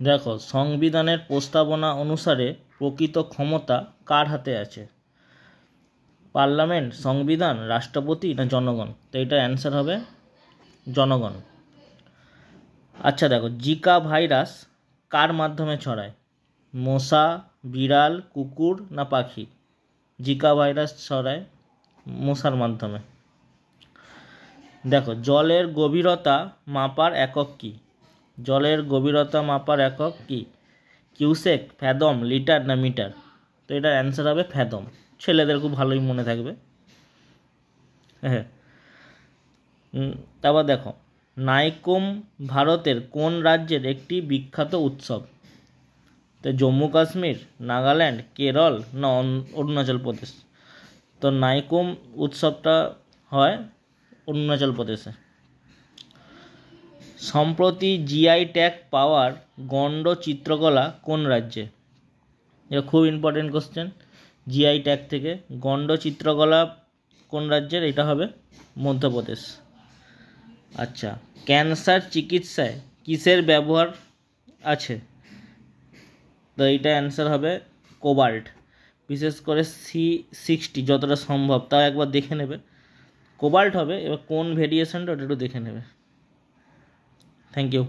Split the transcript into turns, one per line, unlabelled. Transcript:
দেখো, সংবিধানের প্রস্তাবনা অনুসারে প্রকৃত ক্ষমতা কার হাতে আছে? পার্লামেন্ট, সংবিধান, রাষ্ট্রপতি না জনগণ? তো এটা অ্যান্সার হবে জনগণ। আচ্ছা দেখো, জিকা ভাইরাস কার মাধ্যমে ছড়ায়? মশা, বিড়াল, কুকুর না পাখি? জিকা ভাইরাস ছড়ায় মশার মাধ্যমে। দেখো, জলের গভীরতা মাপার একক কী? জলের গভীরতা মাপার একক কী? কিউসেক, ফ্যাদম, লিটার না মিটার? তো এটার অ্যান্সার হবে ফ্যাদম। ছেলেদের খুব ভালোই মনে থাকবে। হ্যাঁ। তারপর দেখো, নাইকুম ভারতের কোন রাজ্যের একটি বিখ্যাত উৎসব? তো জম্মু কাশ্মীর, নাগাল্যান্ড, কেরল না অরুণাচল প্রদেশ? তো নাইকুম উৎসবটা হয় অরুণাচল প্রদেশে। সম্প্রতি জিআই ট্যাগ পাওয়ার গণ্ড চিত্রকলা কোন রাজ্যে? এটা খুব ইম্পর্টেন্ট কোশ্চেন। জিআই ট্যাগ থেকে গণ্ড চিত্রকলা কোন রাজ্যের? এটা হবে মধ্যপ্রদেশ। আচ্ছা, ক্যান্সার চিকিৎসায় কিসের ব্যবহার আছে? তো এইটা অ্যান্সার হবে কোবাল্ট, বিশেষ করে C60 যতটা সম্ভব তাও একবার দেখে নেবে। কোবাল্ট হবে। এবার কোন ভেরিয়েশনটা ওটা একটু দেখে নেবে। Thank you.